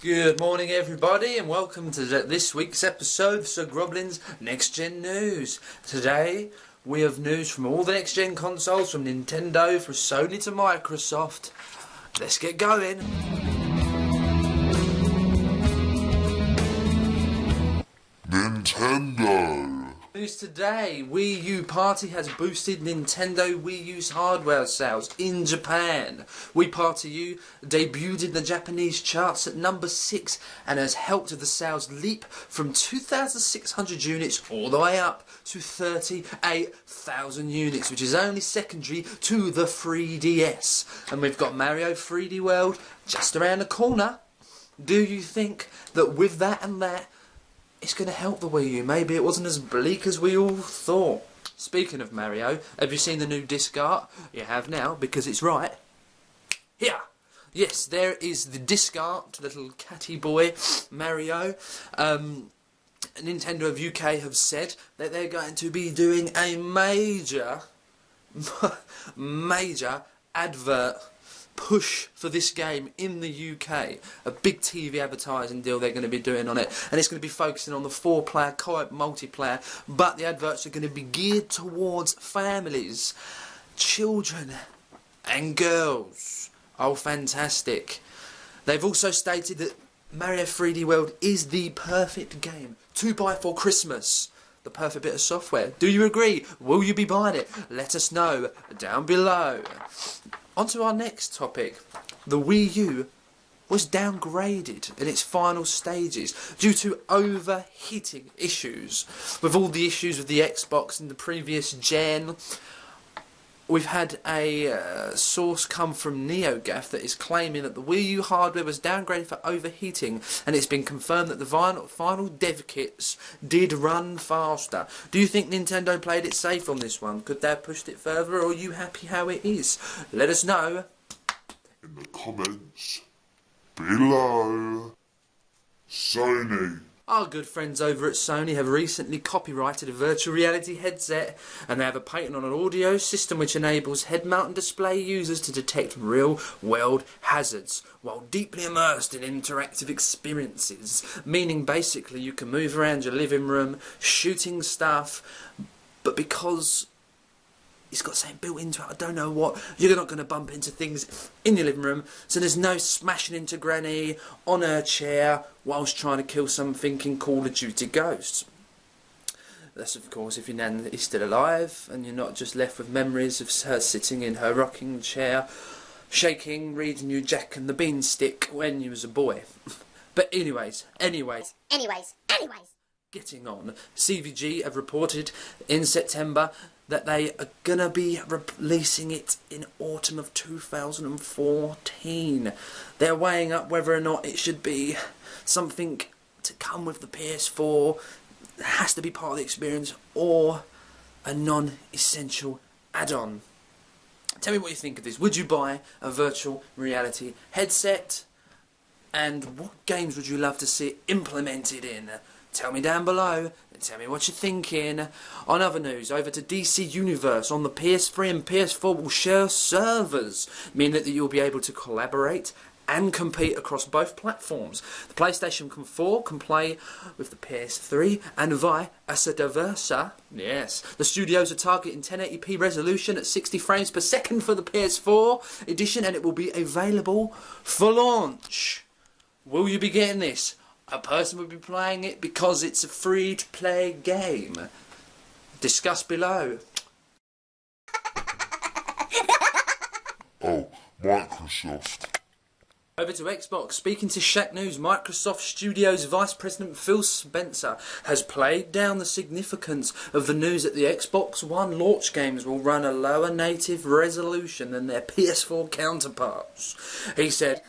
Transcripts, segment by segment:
Good morning everybody and welcome to this week's episode of Sir Groblin's Next Gen News. Today we have news from all the next gen consoles, from Nintendo, from Sony to Microsoft. Let's get going. Nintendo. News today, Wii U Party has boosted Nintendo Wii U's hardware sales in Japan. Wii Party U debuted in the Japanese charts at number 6 and has helped the sales leap from 2,600 units all the way up to 38,000 units, which is only secondary to the 3DS. And we've got Mario 3D World just around the corner. Do you think that with that and that, it's going to help the Wii U? Maybe it wasn't as bleak as we all thought. Speaking of Mario, have you seen the new disc art? You have now, because it's right here. Yes, there is the disc art, little catty boy Mario. Nintendo of UK have said that they're going to be doing a major advert push for this game in the UK. A big TV advertising deal they're going to be doing on it, and it's going to be focusing on the 4-player co-op multiplayer, but the adverts are going to be geared towards families, children and girls. Oh, fantastic. They've also stated that Mario 3D World is the perfect game to buy for Christmas. The perfect bit of software. Do you agree? Will you be buying it? Let us know down below. On to our next topic. The Wii U was downgraded in its final stages due to overheating issues. With all the issues with the Xbox in the previous gen, we've had a source come from NeoGAF that is claiming that the Wii U hardware was downgraded for overheating, and it's been confirmed that the final dev kits did run faster. Do you think Nintendo played it safe on this one? Could they have pushed it further, or are you happy how it is? Let us know In the comments below. Sony. Our good friends over at Sony have recently copyrighted a virtual reality headset, and they have a patent on an audio system which enables head-mounted display users to detect real-world hazards while deeply immersed in interactive experiences, meaning basically you can move around your living room shooting stuff, but because it's got something built into it, I don't know what, you're not going to bump into things in your living room, so there's no smashing into Granny on her chair whilst trying to kill something in Call of Duty Ghosts. That's of course if your nan is still alive and you're not just left with memories of her sitting in her rocking chair, shaking, reading you Jack and the Beanstalk when you was a boy. But anyways. Getting on, CVG have reported in September that they are going to be releasing it in autumn of 2014. They're weighing up whether or not it should be something to come with the PS4, it has to be part of the experience, or a non-essential add-on. Tell me what you think of this. Would you buy a virtual reality headset? And what games would you love to see implemented in? Tell me down below, and tell me what you're thinking. On other news, over to DC Universe on the PS3 and PS4 will share servers, meaning that you'll be able to collaborate and compete across both platforms. The PlayStation 4 can play with the PS3 and vice versa. Yes, the studios are targeting 1080p resolution at 60 frames per second for the PS4 edition, and it will be available for launch. Will you be getting this? A person will be playing it because it's a free-to-play game. Discuss below. Oh, Microsoft. Over to Xbox. Speaking to Shack News, Microsoft Studios Vice President Phil Spencer has played down the significance of the news that the Xbox One launch games will run a lower native resolution than their PS4 counterparts. He said,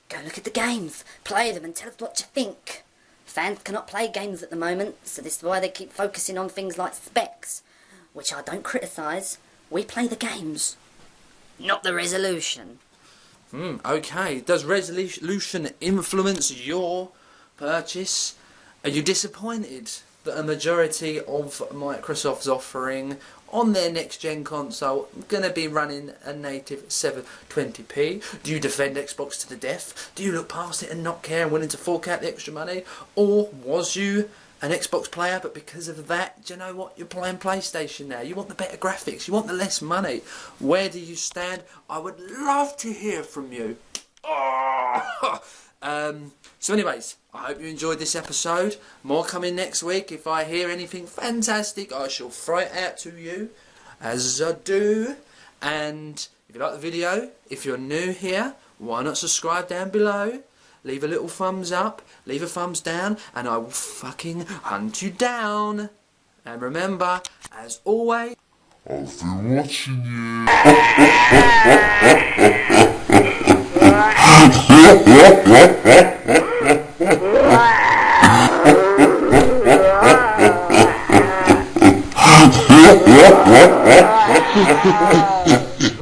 "Go look at the games, play them and tell us what you think. Fans cannot play games at the moment, so this is why they keep focusing on things like specs, which I don't criticise. We play the games, not the resolution." Okay. Does resolution influence your purchase? Are you disappointed that a majority of Microsoft's offering on their next gen console going to be running a native 720p? Do you defend Xbox to the death? Do you look past it and not care and willing to fork out the extra money? Or was you an Xbox player, but because of that, do you know what, you're playing PlayStation now? You want the better graphics, you want the less money. Where do you stand? I would love to hear from you. So anyways, I hope you enjoyed this episode. More coming next week. If I hear anything fantastic, I shall throw it out to you, as I do. And if you like the video, if you're new here, why not subscribe down below? Leave a little thumbs up, leave a thumbs down, and I will fucking hunt you down. And remember, as always, I've been watching you.